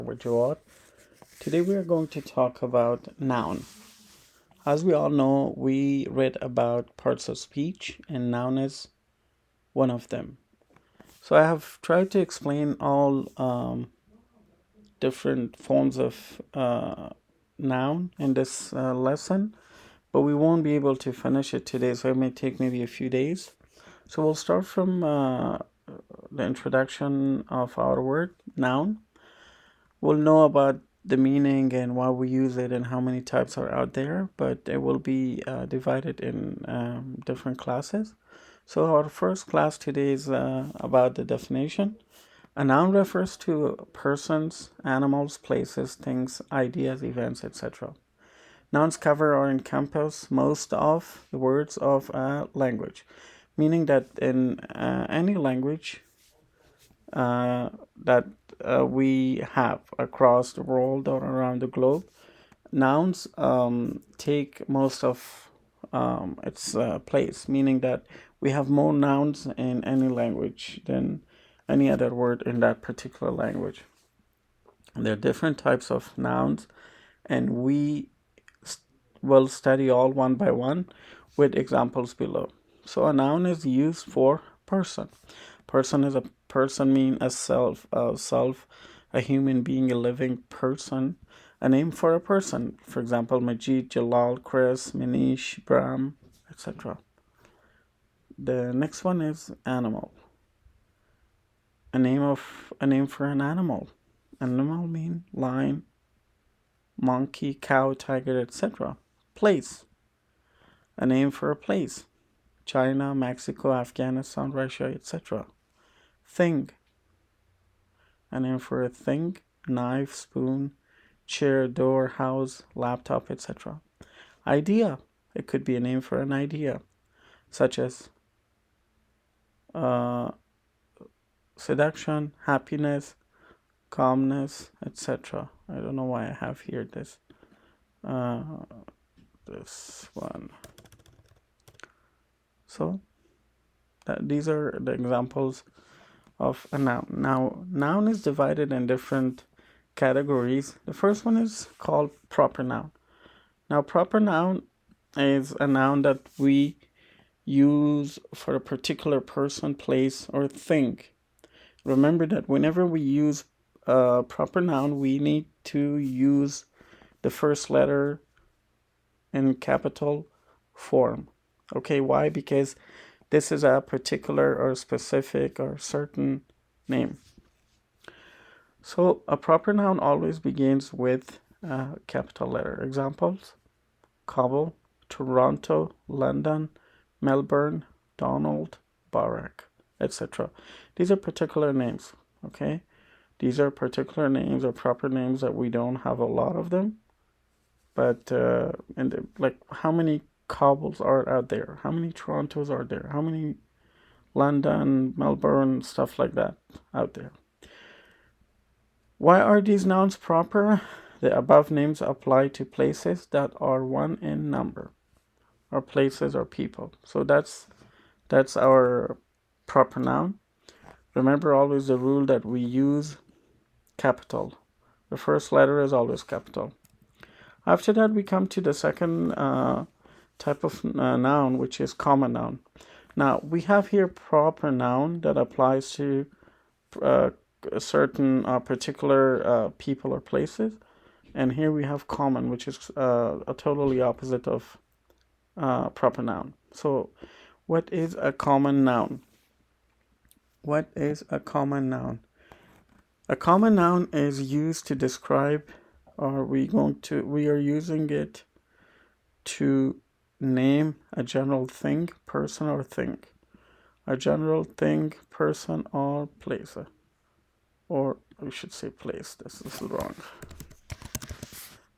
with Joel. Today we are going to talk about noun. As we all know, we read about parts of speech, and noun is one of them. So I have tried to explain all different forms of noun in this lesson, but we won't be able to finish it today, so it may take maybe a few days. So we'll start from the introduction of our word, noun. We'll know about the meaning and why we use it and how many types are out there, but it will be divided in different classes. So our first class today is about the definition. A noun refers to persons, animals, places, things, ideas, events, etc. Nouns cover or encompass most of the words of a language, meaning that in any language that we have across the world or around the globe, nouns take most of its place, meaning that we have more nouns in any language than any other word in that particular language. And there are different types of nouns, and we will study all one by one with examples below. So a noun is used for person. Person is a person mean a self, a human being, a living person, a name for a person. For example, Majid, Jalal, Chris, Manish, Bram, etc. The next one is animal. A name for an animal. Animal mean lion, monkey, cow, tiger, etc. Place. A name for a place. China, Mexico, Afghanistan, Russia, etc. Thing. A name for a thing. Knife, spoon, chair, door, house, laptop, etc. Idea. It could be a name for an idea, such as uh, seduction, happiness, calmness, etc. I don't know why I have here uh, this one. So these are the examples of a noun. Now, noun is divided in different categories. The first one is called proper noun. Now, proper noun is a noun that we use for a particular person, place, or thing. Remember that whenever we use a proper noun, we need to use the first letter in capital form. Okay, why? Because this is a particular or specific or certain name. So a proper noun always begins with a capital letter. Examples: Kabul, Toronto, London, Melbourne, Donald, Barack, etc. These are particular names, okay? These are particular names or proper names that we don't have a lot of them. But like, how many Kabuls are out there? How many Torontos are there? How many London, Melbourne, stuff like that out there? Why are these nouns proper? The above names apply to places that are one in number, or places or people. So that's our proper noun. Remember always the rule that we use capital. The first letter is always capital. After that, we come to the second type of noun, which is common noun. Now, we have here proper noun that applies to certain particular people or places. And here we have common, which is a totally opposite of proper noun. So, what is a common noun? What is a common noun? A common noun is used to describe, or we are using it to name a general thing, person, or thing. A general thing, person, or place. Or we should say place. This is wrong.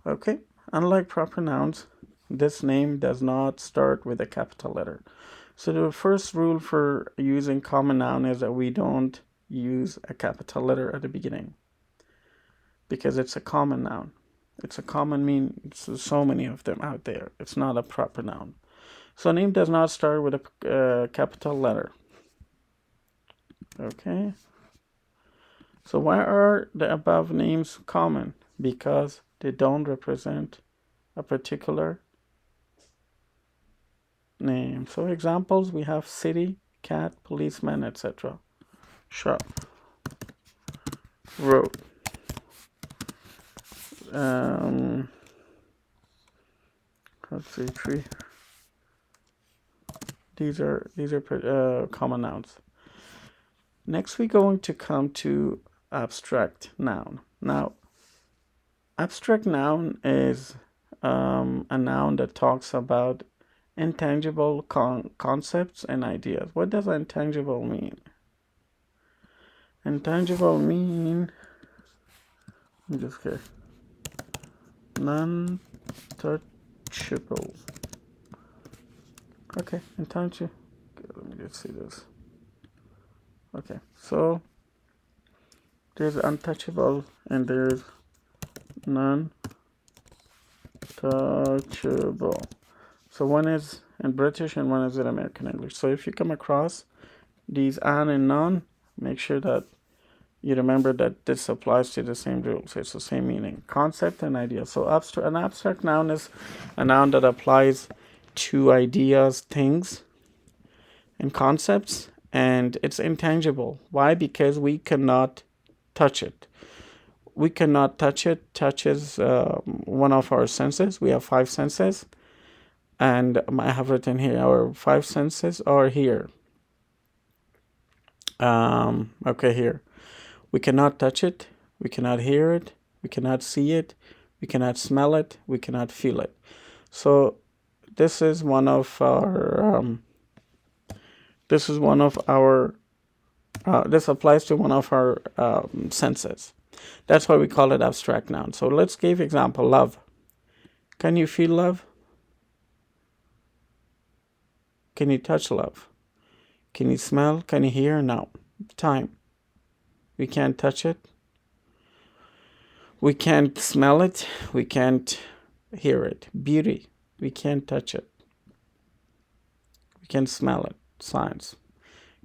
Okay. Unlike proper nouns, this name does not start with a capital letter. So the first rule for using common noun is that we don't use a capital letter at the beginning, because it's a common noun. It's a common mean. So many of them out there. It's not a proper noun. So name does not start with a capital letter. Okay. So why are the above names common? Because they don't represent a particular name. So examples, we have city, cat, policeman, etc. Shop, road. Um, let's see, tree. These are common nouns. Next, we're going to come to abstract noun. Now, abstract noun is a noun that talks about intangible concepts and ideas. What does intangible mean? Intangible mean, just here, non-touchable. Okay, intangible. Okay, let me just see this. Okay, so there's untouchable and there's non-touchable. So one is in British and one is in American English. So if you come across these an and non, make sure that you remember that this applies to the same rules. It's the same meaning, concept and idea. So an abstract noun is a noun that applies to ideas, things, and concepts, and it's intangible. Why? Because we cannot touch it. We cannot touch it. Touch is one of our senses. We have 5 senses. And I have written here, our 5 senses are here. Okay, here. We cannot touch it. We cannot hear it. We cannot see it. We cannot smell it. We cannot feel it. So this is one of our, this applies to one of our senses. That's why we call it abstract noun. So let's give example, love. Can you feel love? Can you touch love? Can you smell? Can you hear? No. Time. We can't touch it. We can't smell it. We can't hear it. Beauty. We can't touch it. We can't smell it. Science.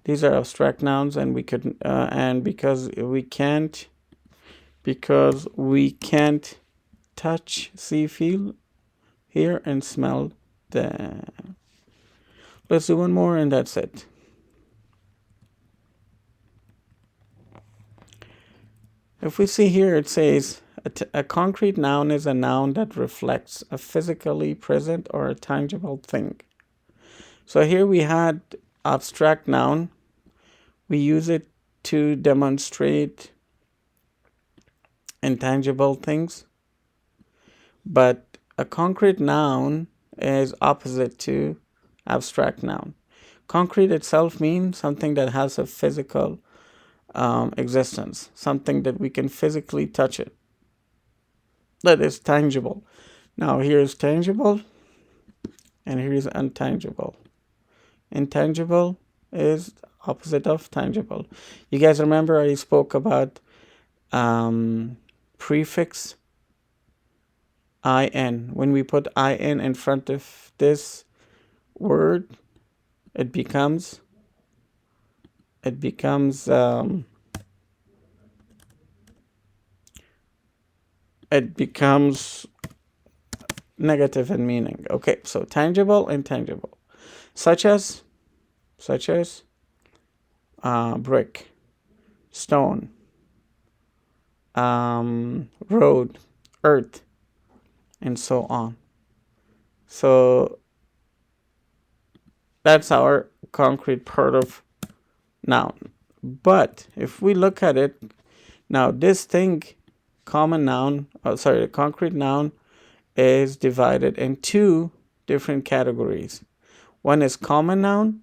These are abstract nouns, and we could, and because we can't touch, see, feel, hear, and smell them. Let's do one more, and that's it. If we see here, it says a concrete noun is a noun that reflects a physically present or a tangible thing. So here we had abstract noun. We use it to demonstrate intangible things. But a concrete noun is opposite to abstract noun. Concrete itself means something that has a physical existence, something that we can physically touch it, that is tangible. Now here's tangible and here's intangible. Intangible is opposite of tangible. You guys remember I spoke about prefix in. When we put in front of this word, it becomes negative in meaning. Okay, so tangible, intangible, such as brick, stone, road, earth, and so on. So that's our concrete part of noun. But if we look at it now, this thing, the concrete noun is divided in 2 different categories. One is common noun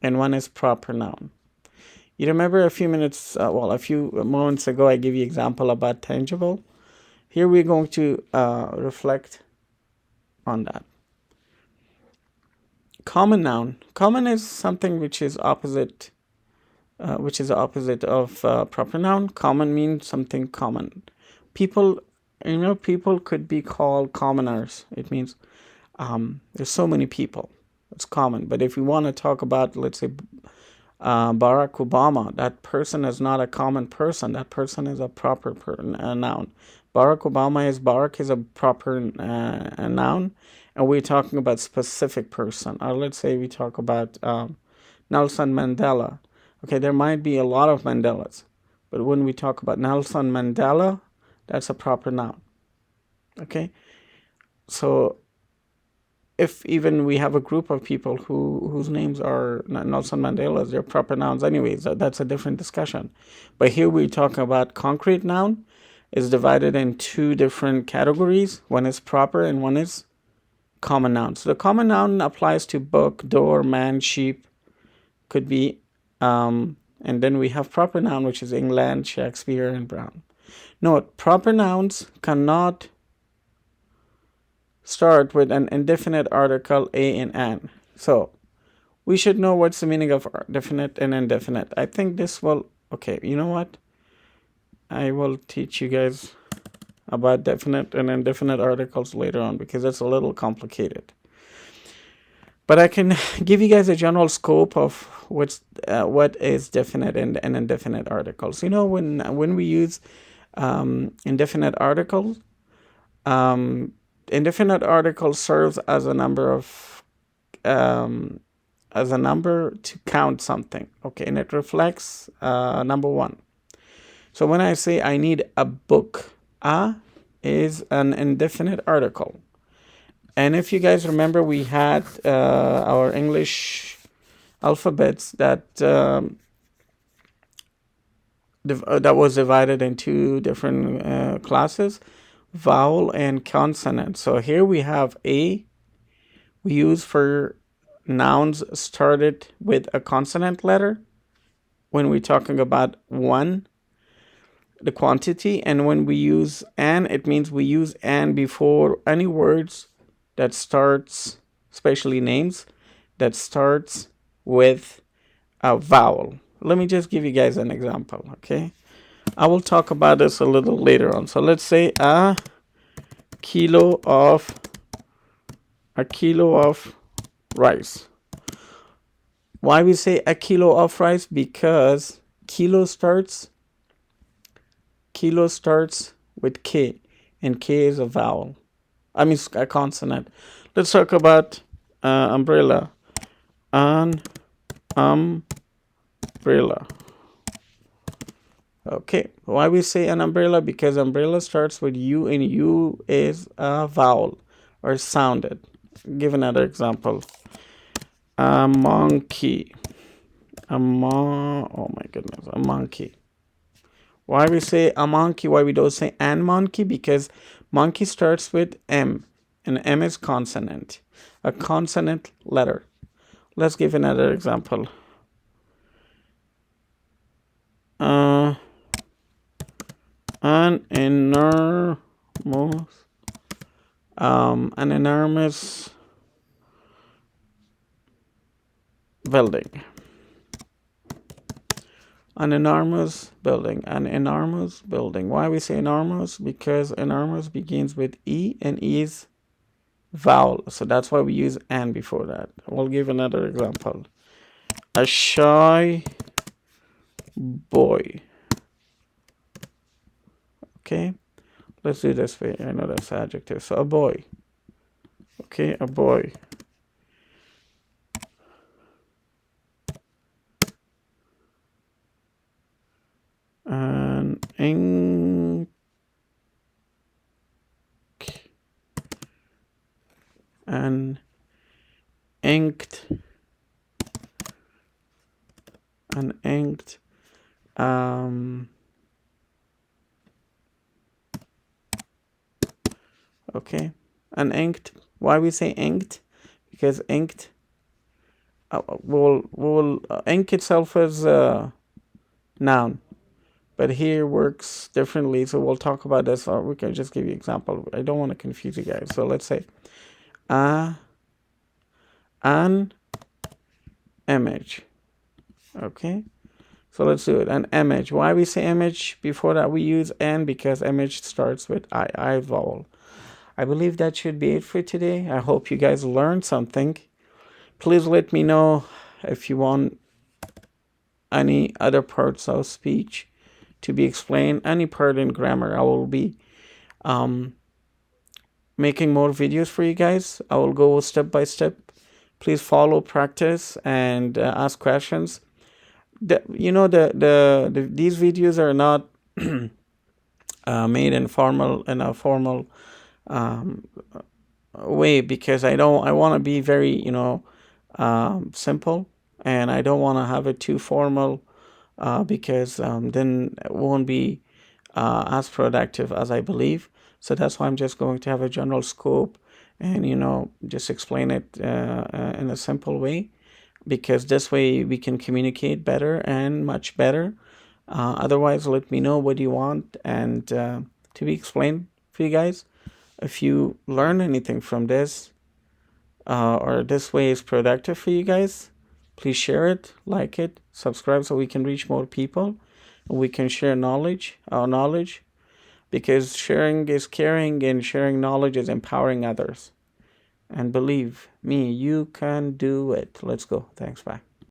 and one is proper noun. You remember a few moments ago I gave you example about tangible. Here we're going to reflect on that. Common noun. Common is something which is opposite of proper noun. Common means something common. People could be called commoners. It means there's so many people. It's common. But if we want to talk about, let's say, Barack Obama, that person is not a common person. That person is a proper noun. Barack is a proper a noun, and we're talking about specific person. Or let's say we talk about Nelson Mandela. Okay, there might be a lot of Mandelas, but when we talk about Nelson Mandela, that's a proper noun. Okay, so if even we have a group of people whose names are Nelson Mandela's, they're proper nouns anyways. That's a different discussion. But here we're talking about concrete noun is divided in two different categories. One is proper and one is common noun. So the common noun applies to book, door, man, sheep, could be. And then we have proper noun, which is England, Shakespeare, and Brown. Note, proper nouns cannot start with an indefinite article a and an. So we should know what's the meaning of definite and indefinite. I think this will, okay, you know what? I will teach you guys about definite and indefinite articles later on because it's a little complicated. But I can give you guys a general scope of what is definite and indefinite articles. You know, when we use indefinite articles, um, indefinite article serves as a number of as a number to count something. Okay, and it reflects number one. So when I say I need a book, a is an indefinite article. And if you guys remember, we had our English alphabets that that was divided in two different classes, vowel and consonant. So here we have a, we use for nouns started with a consonant letter when we're talking about one, the quantity, and when we use an, it means we use an before any words that starts, especially names, that starts with a vowel. Let me just give you guys an example, okay? I will talk about this a little later on. So let's say a kilo of rice. Why we say a kilo of rice? Because kilo starts with K, and K is a vowel. I mean a consonant. Let's talk about umbrella. An umbrella. Okay, why we say an umbrella? Because umbrella starts with U, and U is a vowel or sounded. Give another example. A monkey. Oh my goodness, a monkey. Why we say a monkey? Why we don't say an monkey? Because monkey starts with M, and M is consonant, a consonant letter. Let's give another example. An enormous building. An enormous building. An enormous building. Why we say enormous? Because enormous begins with E, and E is vowel. So that's why we use an before that. We'll give another example. A shy boy. Okay, let's do this way. I know that's adjective. So a boy. Okay, a boy. An ink. An inked. An inked. Okay, an inked. Why we say inked? Because inked. Ink itself is a noun, but here works differently. So we'll talk about this, or we can just give you an example. I don't want to confuse you guys. So let's say an image. Okay, so let's do it. An image. Why we say image? Before that we use an, because image starts with I vowel. I believe that should be it for today. I hope you guys learned something. Please let me know if you want any other parts of speech to be explained, any part in grammar, I will be um, making more videos for you guys. I will go step by step. Please follow, practice, and ask questions. These videos are not made in a formal um, way, because I want to be very, simple, and I don't want to have it too formal, because then it won't be as productive as I believe. So that's why I'm just going to have a general scope, and just explain it in a simple way, because this way we can communicate better and much better. Otherwise, let me know what you want and to be explained for you guys. If you learn anything from this, or this way is productive for you guys, please share it, like it, subscribe, so we can reach more people and we can share our knowledge, because sharing is caring and sharing knowledge is empowering others. And believe me, you can do it. Let's go. Thanks. Bye.